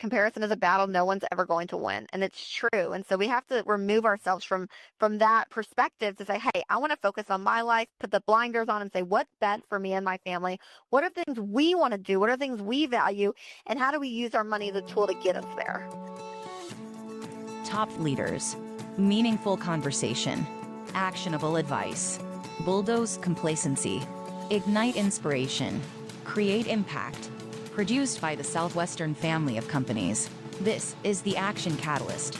comparison is a battle no one's ever going to win. And it's true. And so we have to remove ourselves from that perspective to say, hey, I want to focus on my life, put the blinders on and say, what's best for me and my family? What are things we want to do? What are things we value? And how do we use our money as a tool to get us there? Top leaders, meaningful conversation, actionable advice, bulldoze complacency, ignite inspiration, create impact. Produced by the Southwestern family of companies. This is the Action Catalyst.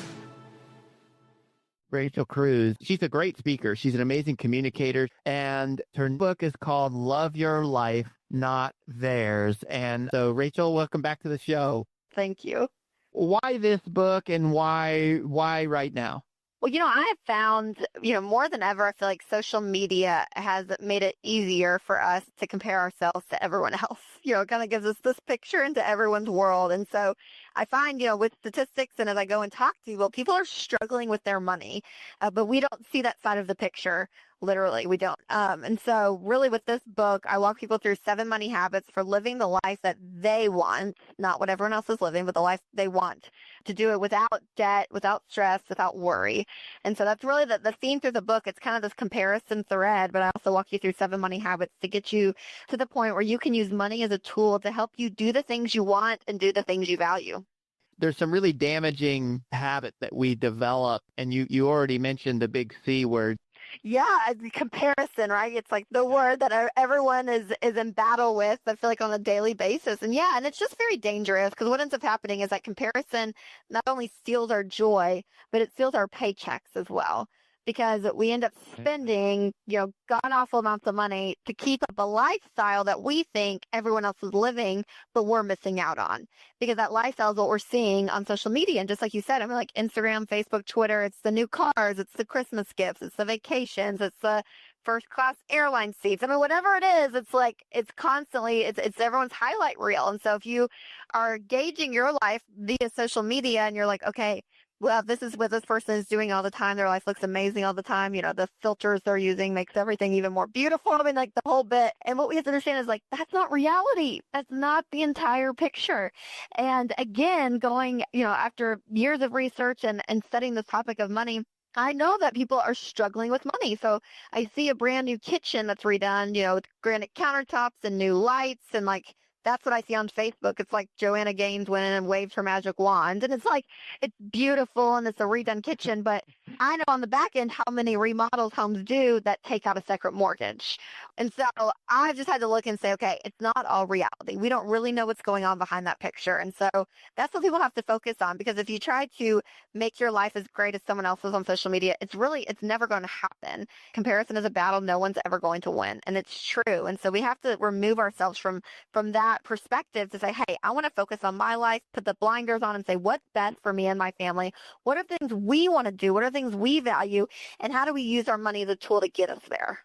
Rachel Cruze. She's a great speaker. She's an amazing communicator. And her book is called Love Your Life, Not Theirs. And so, Rachel, welcome back to the show. Thank you. Why this book and why right now? Well, I have found, more than ever, I feel like social media has made it easier for us to compare ourselves to everyone else. It kind of gives us this picture into everyone's world. And so I find, with statistics and as I go and talk to people, people are struggling with their money, but we don't see that side of the picture. Literally, we don't. And so really with this book, I walk people through 7 money habits for living the life that they want, not what everyone else is living, but the life they want, to do it without debt, without stress, without worry. And so that's really the theme through the book. It's kind of this comparison thread, but I also walk you through 7 money habits to get you to the point where you can use money as a tool to help you do the things you want and do the things you value. There's some really damaging habits that we develop, and you already mentioned the big C word. Yeah, comparison, right? It's like the word that everyone is in battle with, I feel like on a daily basis. And yeah, and it's just very dangerous because what ends up happening is that comparison not only steals our joy, but it steals our paychecks as well. Because we end up spending, god-awful amounts of money to keep up a lifestyle that we think everyone else is living, but we're missing out on. Because that lifestyle is what we're seeing on social media. And just like you said, like Instagram, Facebook, Twitter, it's the new cars, it's the Christmas gifts, it's the vacations, it's the first-class airline seats. Whatever it is, it's like it's constantly, it's everyone's highlight reel. And so if you are gauging your life via social media and you're like, okay, well, this is what this person is doing all the time. Their life looks amazing all the time. The filters they're using makes everything even more beautiful. Like the whole bit. And what we have to understand is like, that's not reality. That's not the entire picture. And again, going, after years of research and studying the topic of money, I know that people are struggling with money. So I see a brand new kitchen that's redone, with granite countertops and new lights and like, that's what I see on Facebook. It's like Joanna Gaines went in and waved her magic wand. And it's like, it's beautiful and it's a redone kitchen. But I know on the back end how many remodels homes do that take out a second mortgage. And so I've just had to look and say, okay, it's not all reality. We don't really know what's going on behind that picture. And so that's what people have to focus on. Because if you try to make your life as great as someone else's on social media, it's never going to happen. Comparison is a battle no one's ever going to win. And it's true. And so we have to remove ourselves from that perspective to say, hey, I want to focus on my life, put the blinders on and say, what's best for me and my family? What are things we want to do? What are things we value? And how do we use our money as a tool to get us there?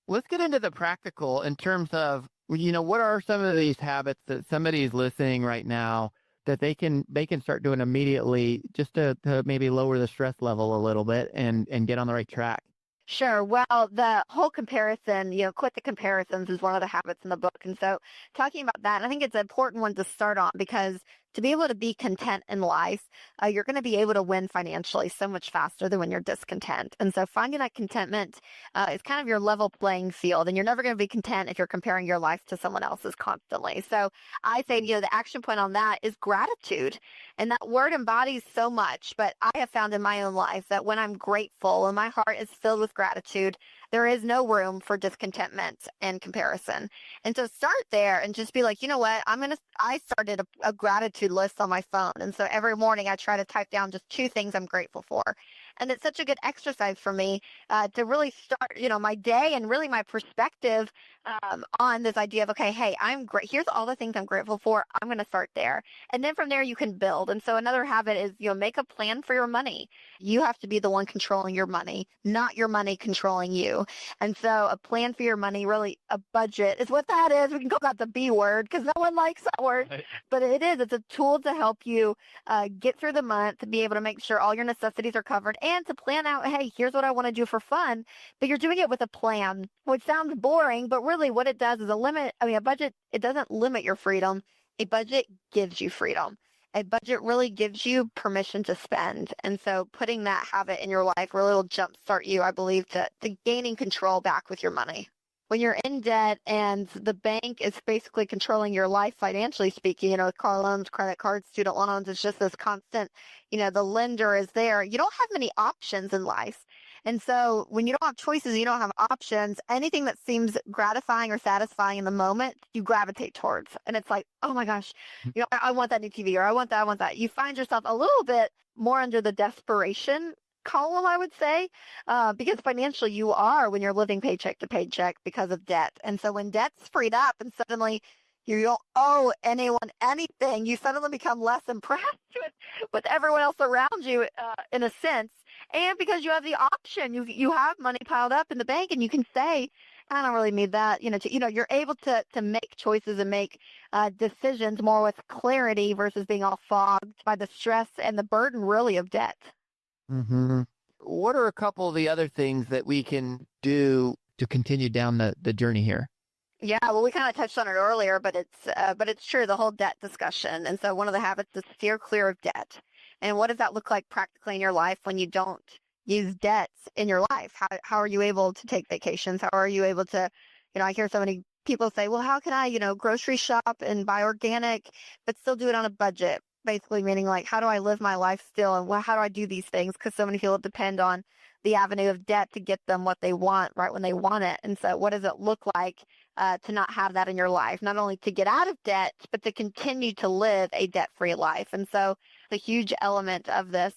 Let's get into the practical in terms of, what are some of these habits that somebody's listening right now that they can start doing immediately just to maybe lower the stress level a little bit and get on the right track? Sure. Well, the whole comparison, quit the comparisons is one of the habits in the book. And so talking about that, I think it's an important one to start on because to be able to be content in life, you're going to be able to win financially so much faster than when you're discontent. And so finding that contentment is kind of your level playing field. And you're never going to be content if you're comparing your life to someone else's constantly. So I say, the action point on that is gratitude. And that word embodies so much. But I have found in my own life that when I'm grateful and my heart is filled with gratitude, there is no room for discontentment and comparison. And so start there and just be like, you know what, I started a gratitude list on my phone. And so every morning I try to type down just 2 things I'm grateful for. And it's such a good exercise for me to really start, my day and really my perspective on this idea of, okay, hey, I'm great. Here's all the things I'm grateful for. I'm going to start there. And then from there you can build. And so another habit is, make a plan for your money. You have to be the one controlling your money, not your money controlling you. And so a plan for your money, really a budget is what that is. We can call that the B word because no one likes that word, right. But it's a tool to help you get through the month, to be able to make sure all your necessities are covered and to plan out, hey, here's what I want to do for fun, but you're doing it with a plan, which sounds boring, but really what it does is a budget, it doesn't limit your freedom. A budget gives you freedom. a budget really gives you permission to spend. And so putting that habit in your life really will jumpstart you, I believe, to gaining control back with your money. When you're in debt and the bank is basically controlling your life financially speaking, car loans, credit cards, student loans, it's just this constant, the lender is there. You don't have many options in life. And so when you don't have choices, you don't have options, anything that seems gratifying or satisfying in the moment, you gravitate towards. And it's like, oh my gosh, I want that new TV, or I want that. You find yourself a little bit more under the desperation column, I would say, because financially you are when you're living paycheck to paycheck because of debt. And so when debt's freed up and suddenly you don't owe anyone anything, you suddenly become less impressed with everyone else around you, in a sense. And because you have the option, you have money piled up in the bank, and you can say, I don't really need that. You're able to make choices and make decisions more with clarity versus being all fogged by the stress and the burden, really, of debt. Mm-hmm. What are a couple of the other things that we can do to continue down the journey here? Yeah, well, we kind of touched on it earlier, but it's true, the whole debt discussion. And so one of the habits is steer clear of debt. And what does that look like practically in your life when you don't use debts in your life? How are you able to take vacations? How are you able to, I hear so many people say, well, how can I, grocery shop and buy organic, but still do it on a budget? Basically meaning like, how do I live my life still? And how do I do these things? Because so many people depend on the avenue of debt to get them what they want right when they want it. And so what does it look like to not have that in your life? Not only to get out of debt, but to continue to live a debt-free life. And so the huge element of this.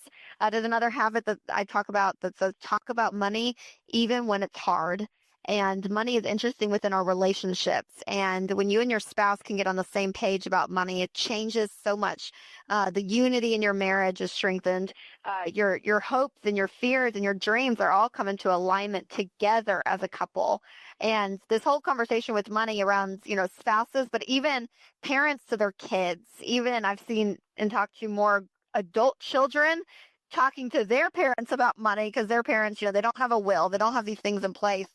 There's another habit that I talk about that says talk about money even when it's hard. And money is interesting within our relationships. And when you and your spouse can get on the same page about money, it changes so much. The unity in your marriage is strengthened. Your hopes and your fears and your dreams are all come into alignment together as a couple. And this whole conversation with money around, spouses, but even parents to their kids, even I've seen and talked to more adult children talking to their parents about money because their parents, they don't have a will, they don't have these things in place.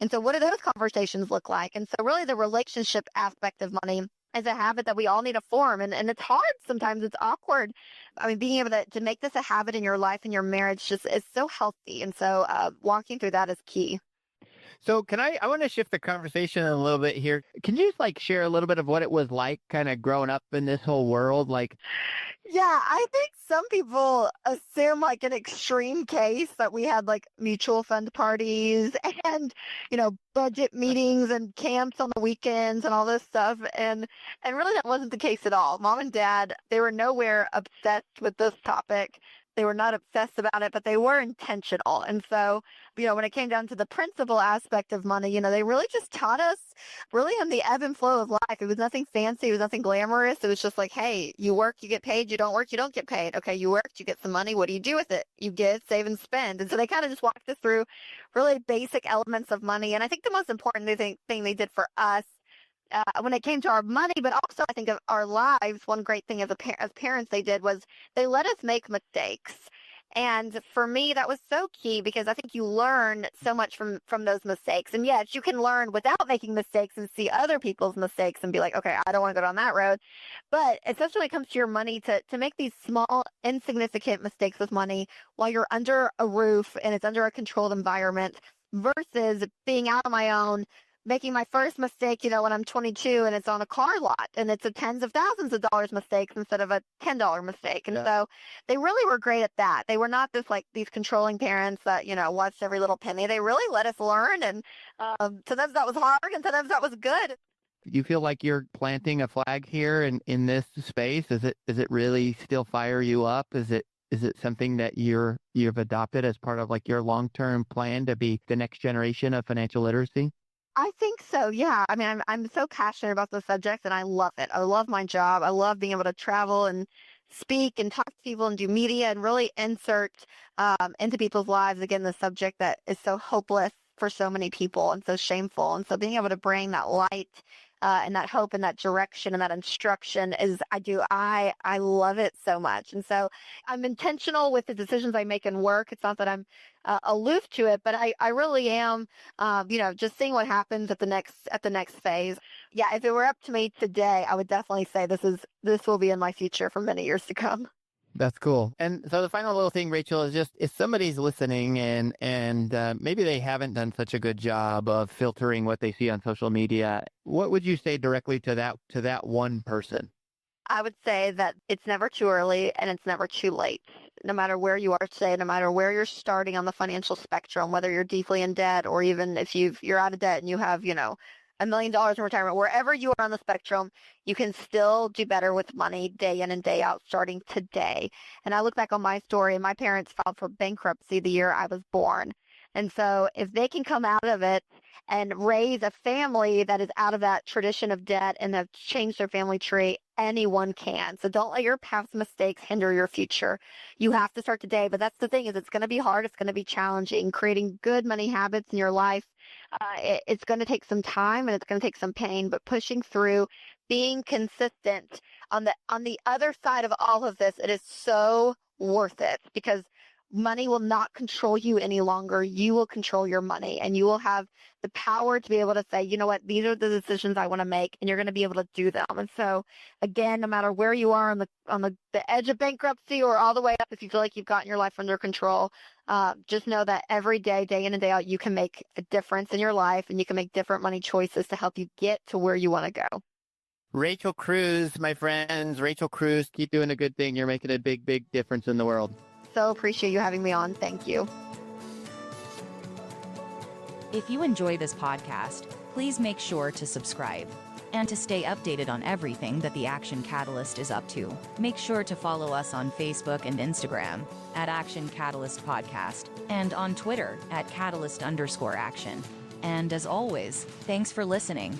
And so what do those conversations look like? And so really the relationship aspect of money is a habit that we all need to form. And it's hard sometimes, it's awkward. I mean, being able to make this a habit in your life and your marriage just is so healthy. And so walking through that is key. So I want to shift the conversation a little bit here. Can you just share a little bit of what it was like kind of growing up in this whole world? Yeah, I think some people assume an extreme case that we had mutual fund parties and, budget meetings and camps on the weekends and all this stuff. And really that wasn't the case at all. Mom and Dad, they were nowhere obsessed with this topic. They were not obsessed about it, but they were intentional. And so, when it came down to the principal aspect of money, they really just taught us really on the ebb and flow of life. It was nothing fancy. It was nothing glamorous. It was just like, hey, you work, you get paid. You don't work, you don't get paid. Okay, you worked, you get some money. What do you do with it? You give, save, and spend. And so they kind of just walked us through really basic elements of money. And I think the most important thing they did for us when it came to our money, but also I think of our lives, one great thing as parents they did was they let us make mistakes. And for me, that was so key because I think you learn so much from those mistakes. And yes, you can learn without making mistakes and see other people's mistakes and be like, okay, I don't want to go down that road. But especially when it comes to your money, to make these small, insignificant mistakes with money while you're under a roof and it's under a controlled environment versus being out on my own, making my first mistake, when I'm 22 and it's on a car lot and it's a tens of thousands of dollars mistake instead of a $10 mistake. And so they really were great at that. They were not just these controlling parents that, watched every little penny. They really let us learn. And sometimes that was hard and sometimes that was good. You feel like you're planting a flag here in this space? Is it really still fire you up? Is it something that you've adopted as part of your long-term plan to be the next generation of financial literacy? I think so. Yeah. I mean, I'm so passionate about the subject and I love it. I love my job. I love being able to travel and speak and talk to people and do media and really insert into people's lives, again, the subject that is so hopeless for so many people and so shameful. And so being able to bring that light and that hope and that direction and that instruction I love it so much. And so I'm intentional with the decisions I make in work. It's not that I'm aloof to it, but I really am, just seeing what happens at the next phase. Yeah, if it were up to me today, I would definitely say this will be in my future for many years to come. That's cool. And so the final little thing, Rachel, is just if somebody's listening and maybe they haven't done such a good job of filtering what they see on social media, what would you say directly to that one person? I would say that it's never too early and it's never too late. No matter where you are today, no matter where you're starting on the financial spectrum, whether you're deeply in debt or even if you're out of debt and you have, $1 million in retirement, wherever you are on the spectrum, you can still do better with money day in and day out starting today. And I look back on my story, and my parents filed for bankruptcy the year I was born. And so if they can come out of it and raise a family that is out of that tradition of debt and have changed their family tree, anyone can. So don't let your past mistakes hinder your future. You have to start today. But that's the thing, is it's going to be hard. It's going to be challenging. Creating good money habits in your life, it's going to take some time and it's going to take some pain, but pushing through, being consistent on the other side of all of this, it is so worth it, because money will not control you any longer. You will control your money, and you will have the power to be able to say, you know what, these are the decisions I want to make, and you're going to be able to do them. And so again, no matter where you are on the edge of bankruptcy or all the way up, if you feel like you've gotten your life under control, just know that every day, day in and day out, you can make a difference in your life, and you can make different money choices to help you get to where you want to go. Rachel Cruze, my friends, Rachel Cruze, keep doing a good thing. You're making a big, big difference in the world. So appreciate you having me on. Thank you. If you enjoy this podcast, please make sure to subscribe. And to stay updated on everything that the Action Catalyst is up to, make sure to follow us on Facebook and Instagram at Action Catalyst Podcast, and on Twitter at Catalyst_Action. And as always, thanks for listening.